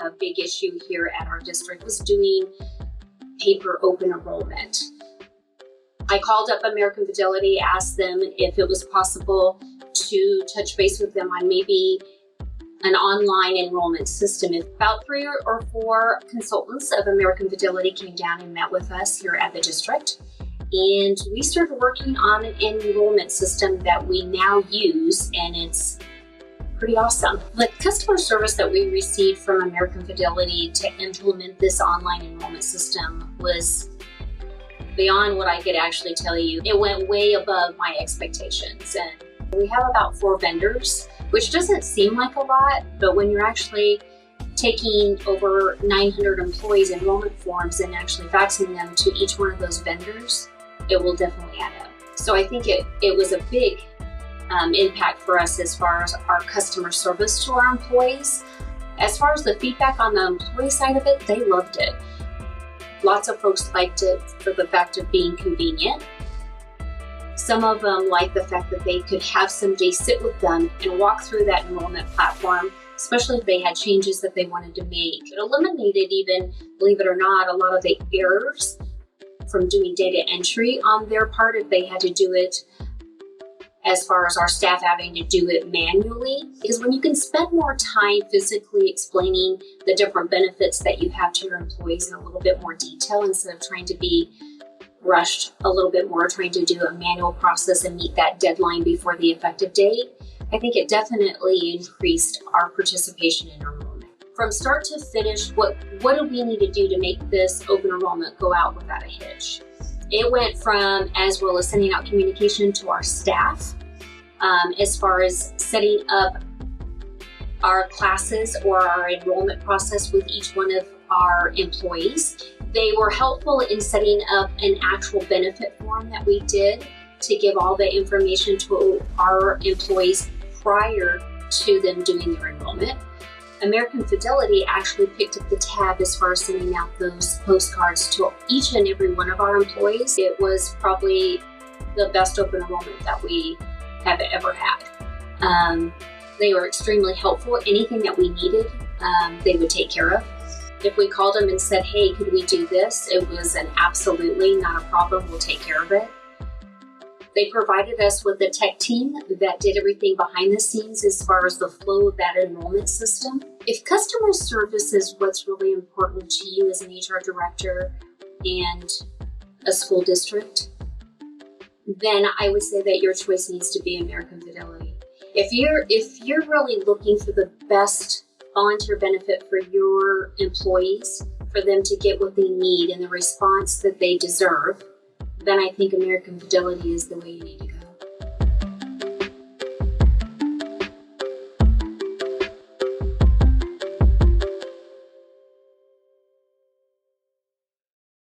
a big issue here at our district was doing paper open enrollment. I called up American Fidelity, asked them if it was possible to touch base with them on maybe an online enrollment system. About 3 or 4 consultants of American Fidelity came down and met with us here at the district. And we started working on an enrollment system that we now use, and it's pretty awesome. The customer service that we received from American Fidelity to implement this online enrollment system was beyond what I could actually tell you. It went way above my expectations. And we have about 4 vendors, which doesn't seem like a lot, but when you're actually taking over 900 employees' enrollment forms and actually faxing them to each one of those vendors, it will definitely add up. So I think it was a big impact for us as far as our customer service to our employees. As far as the feedback on the employee side of it, they loved it. Lots of folks liked it for the fact of being convenient. Some of them liked the fact that they could have somebody sit with them and walk through that enrollment platform, especially if they had changes that they wanted to make. It eliminated even, believe it or not, a lot of the errors from doing data entry on their part if they had to do it, as far as our staff having to do it manually. Because when you can spend more time physically explaining the different benefits that you have to your employees in a little bit more detail, instead of trying to be rushed a little bit more, trying to do a manual process and meet that deadline before the effective date, I think it definitely increased our participation in enrollment. From start to finish, what do we need to do to make this open enrollment go out without a hitch? It went from, as well as sending out communication to our staff, as far as setting up our classes or our enrollment process with each one of our employees. They were helpful in setting up an actual benefit form that we did to give all the information to our employees prior to them doing their enrollment. American Fidelity actually picked up the tab as far as sending out those postcards to each and every one of our employees. It was probably the best open enrollment that we have ever had. They were extremely helpful. Anything that we needed, they would take care of. If we called them and said, hey, could we do this? It was an absolutely not a problem, we'll take care of it. They provided us with a tech team that did everything behind the scenes as far as the flow of that enrollment system. If customer service is what's really important to you as an HR director and a school district, then I would say that your choice needs to be American Fidelity. If you're really looking for the best volunteer benefit for your employees, for them to get what they need and the response that they deserve, then I think American Fidelity is the way you need to go.